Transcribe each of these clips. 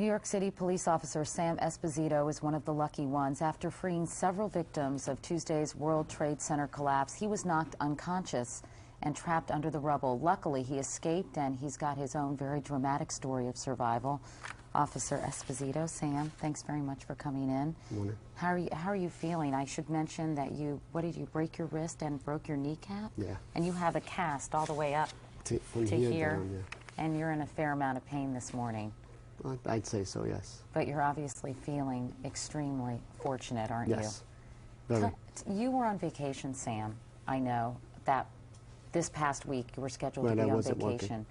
New York City police officer Sam Esposito is one of the lucky ones. After freeing several victims of Tuesday's World Trade Center collapse, he was knocked unconscious and trapped under the rubble. Luckily, he escaped, and he's got his own very dramatic story of survival. Officer Esposito, Sam, thanks very much for coming in. Morning. How are you feeling? I should mention that what did you break your wrist and broke your kneecap? Yeah. And you have a cast all the way up to here, down, yeah. And you're in a fair amount of pain this morning. I'd say so, yes. But you're obviously feeling extremely fortunate, aren't you? Yes. Very. You were on vacation, Sam. I know that this past week you were scheduled to be on vacation. Working.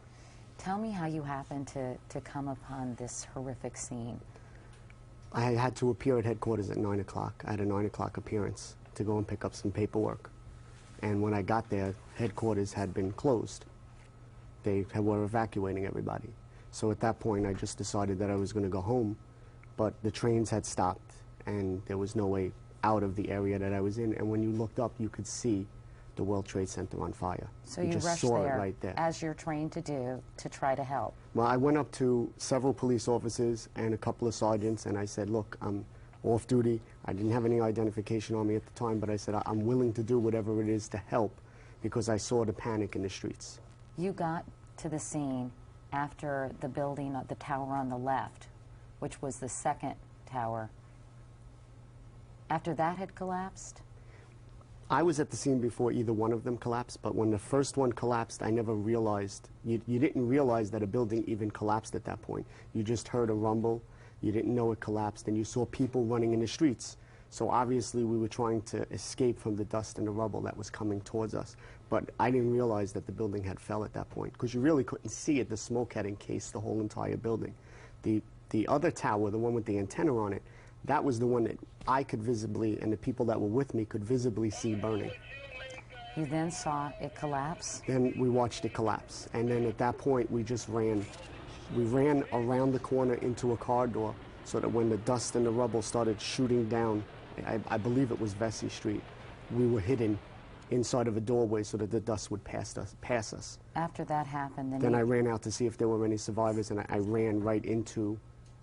Tell me how you happened to come upon this horrific scene. I had to appear at headquarters at 9 o'clock. I had a 9 o'clock appearance to go and pick up some paperwork. And when I got there, headquarters had been closed. They were evacuating everybody. So at that point, I just decided that I was going to go home, but the trains had stopped, and there was no way out of the area that I was in. And when you looked up, you could see the World Trade Center on fire. So you just rushed saw there, it right there, as you're trained to do, to try to help. Well, I went up to several police officers and a couple of sergeants, and I said, look, I'm off duty. I didn't have any identification on me at the time, but I said, I'm willing to do whatever it is to help, because I saw the panic in the streets. You got to the scene after the building, the tower on the left, which was the second tower. After that had collapsed? I was at the scene before either one of them collapsed, but when the first one collapsed, I never realized. You didn't realize that a building even collapsed at that point. You just heard a rumble. You didn't know it collapsed, and you saw people running in the streets. So obviously we were trying to escape from the dust and the rubble that was coming towards us. But I didn't realize that the building had fell at that point, because you really couldn't see it. The smoke had encased the whole entire building. The other tower, the one with the antenna on it, that was the one that I could visibly, and the people that were with me could visibly see burning. You then saw it collapse? Then we watched it collapse. And then at that point, we just ran. We ran around the corner into a car door, so that when the dust and the rubble started shooting down, I believe it was Vesey Street, we were hidden inside of a doorway so that the dust would pass us. After that happened, then I ran out to see if there were any survivors, and I ran right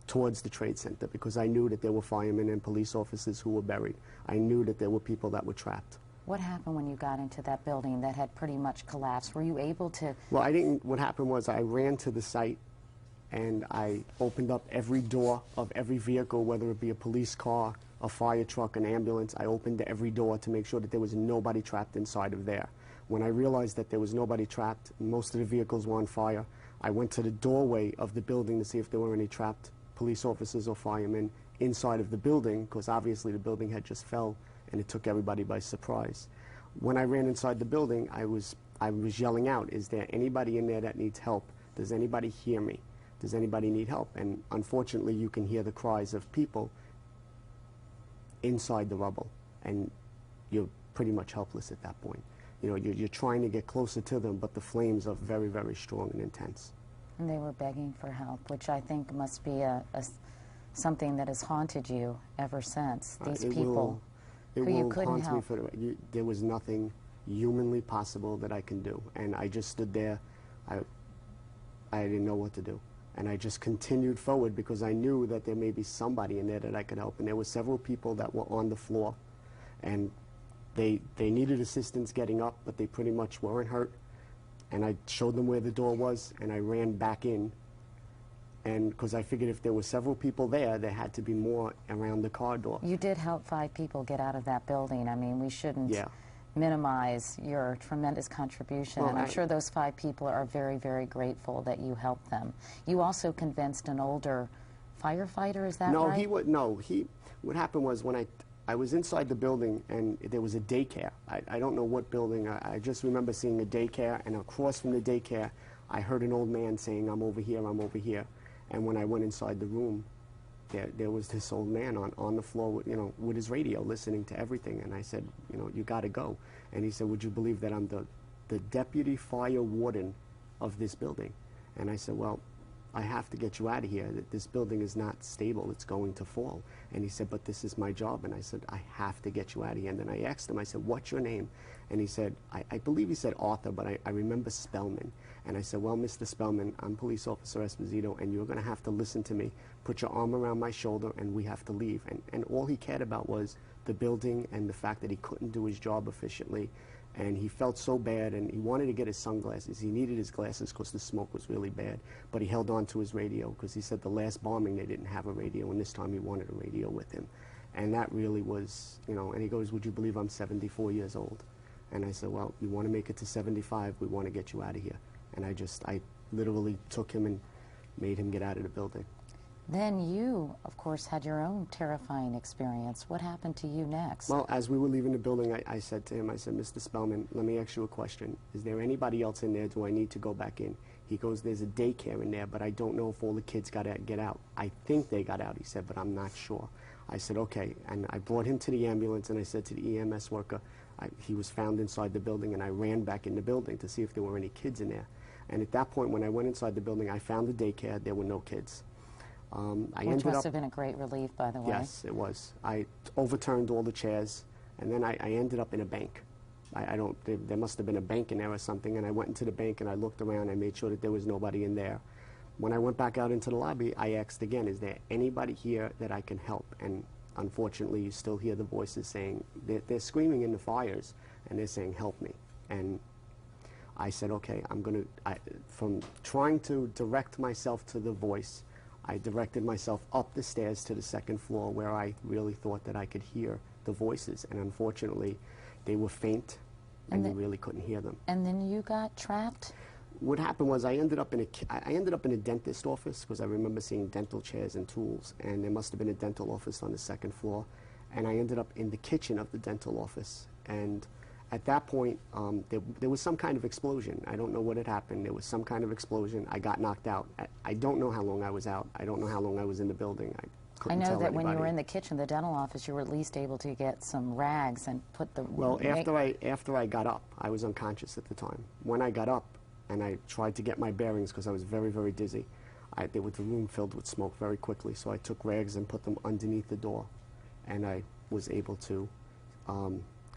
towards the Trade Center, because I knew that there were firemen and police officers who were buried. I knew that there were people that were trapped. What happened when you got into that building that had pretty much collapsed? Were you able to... Well, I didn't. What happened was I ran to the site, and I opened up every door of every vehicle, whether it be a police car, a fire truck, an ambulance. I opened every door to make sure that there was nobody trapped inside of there. When I realized that there was nobody trapped, most of the vehicles were on fire, I went to the doorway of the building to see if there were any trapped police officers or firemen inside of the building, because obviously the building had just fell and it took everybody by surprise. When I ran inside the building, I was yelling out, is there anybody in there that needs help? Does anybody hear me? Does anybody need help? And unfortunately, you can hear the cries of people inside the rubble, and you're pretty much helpless at that point. You know, you're trying to get closer to them, but the flames are very, very strong and intense. And they were begging for help, which I think must be something that has haunted you ever since. These people who you couldn't help. There was nothing humanly possible that I can do, and I just stood there. I didn't know what to do, and I just continued forward, because I knew that there may be somebody in there that I could help. And there were several people that were on the floor, and they needed assistance getting up, but they pretty much weren't hurt. And I showed them where the door was, and I ran back in. And because I figured if there were several people there, there had to be more around the car door. You did help 5 people get out of that building. I mean, we shouldn't minimize your tremendous contribution. Well, and I'm sure those 5 people are very, very grateful that you helped them. You also convinced an older firefighter, is that right? What happened was, when I was inside the building, and there was a daycare. I don't know what building. I just remember seeing a daycare, and across from the daycare, I heard an old man saying, I'm over here, I'm over here. And when I went inside the room, there was this old man on the floor, with his radio, listening to everything. And I said, you got to go. And he said, would you believe that I'm the deputy fire warden of this building? And I said, well, I have to get you out of here. This building is not stable. It's going to fall. And he said, but this is my job. And I said, I have to get you out of here. And then I asked him, I said, what's your name? And he said, I believe he said Arthur, but I remember Spellman. And I said, well, Mr. Spellman, I'm Police Officer Esposito, and you're going to have to listen to me. Put your arm around my shoulder, and we have to leave. And all he cared about was the building and the fact that he couldn't do his job efficiently. And he felt so bad, and he wanted to get his sunglasses. He needed his glasses because the smoke was really bad. But he held on to his radio because he said the last bombing they didn't have a radio, and this time he wanted a radio with him. And that really was, you know, and he goes, would you believe I'm 74 years old? And I said, well, you want to make it to 75, we want to get you out of here. And I literally took him and made him get out of the building. Then you, of course, had your own terrifying experience. What happened to you next? Well, as we were leaving the building, I said to him, I said, Mr. Spellman, let me ask you a question. Is there anybody else in there? Do I need to go back in? He goes, there's a daycare in there, but I don't know if all the kids got to get out. I think they got out, he said, but I'm not sure. I said, okay. And I brought him to the ambulance, and I said to the EMS worker, he was found inside the building, and I ran back in the building to see if there were any kids in there. And at that point, when I went inside the building, I found the daycare. There were no kids. Which must have been a great relief, by the way. Yes, it was. I overturned all the chairs, and then I ended up in a bank. There must have been a bank in there or something, and I went into the bank and I looked around. I made sure that there was nobody in there. When I went back out into the lobby, I asked again, is there anybody here that I can help? And unfortunately, you still hear the voices saying, they're screaming in the fires, and they're saying, help me. And I said, okay, from trying to direct myself to the voice, I directed myself up the stairs to the second floor where I really thought that I could hear the voices. And unfortunately, they were faint, and you really couldn't hear them. And then you got trapped? What happened was I ended up in a dentist office because I remember seeing dental chairs and tools, and there must have been a dental office on the second floor. And I ended up in the kitchen of the dental office. And at that point, there was some kind of explosion. I don't know what had happened. There was some kind of explosion. I got knocked out. I don't know how long I was out. I don't know how long I was in the building. I know that when you were in the kitchen, the dental office, you were at least able to get some rags and put the... Well, after I got up, I was unconscious at the time. When I got up and I tried to get my bearings because I was very, very dizzy, the room filled with smoke very quickly. So I took rags and put them underneath the door, and I was able to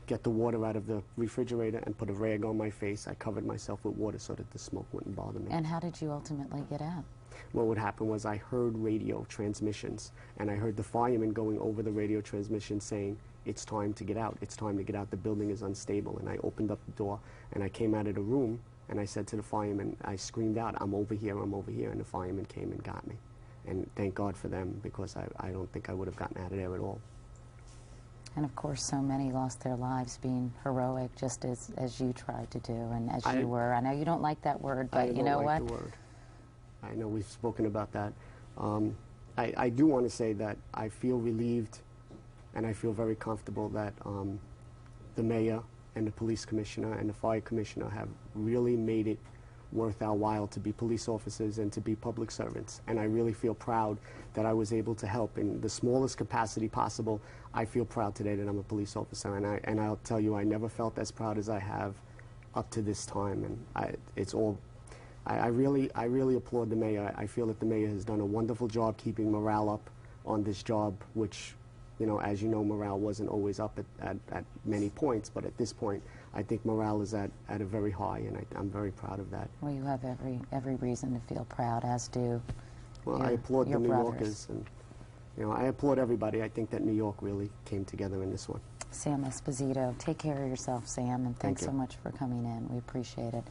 get the water out of the refrigerator and put a rag on my face. I covered myself with water so that the smoke wouldn't bother me. And how did you ultimately get out? Well, what happened was I heard radio transmissions, and I heard the firemen going over the radio transmission saying, it's time to get out, it's time to get out, the building is unstable. And I opened up the door, and I came out of the room, and I said to the firemen, I screamed out, I'm over here, and the firemen came and got me. And thank God for them, because I don't think I would have gotten out of there at all. And of course, so many lost their lives being heroic, just as you tried to do, and as you were. I know you don't like that word, but you know what? I don't like the word. I know we've spoken about that. I do want to say that I feel relieved, and I feel very comfortable that the mayor and the police commissioner and the fire commissioner have really made it worth our while to be police officers and to be public servants. And I really feel proud that I was able to help in the smallest capacity possible. I feel proud today that I'm a police officer, and I'll tell you, I never felt as proud as I have up to this time. And I really applaud the mayor. I feel that the mayor has done a wonderful job keeping morale up on this job, which, you know, as you know, morale wasn't always up at many points, but at this point, I think morale is at a very high, and I'm very proud of that. Well, you have every reason to feel proud, as do I applaud the New Yorkers, and you know, I applaud everybody. I think that New York really came together in this one. Sam Esposito, take care of yourself, Sam, and thanks so much for coming in. We appreciate it.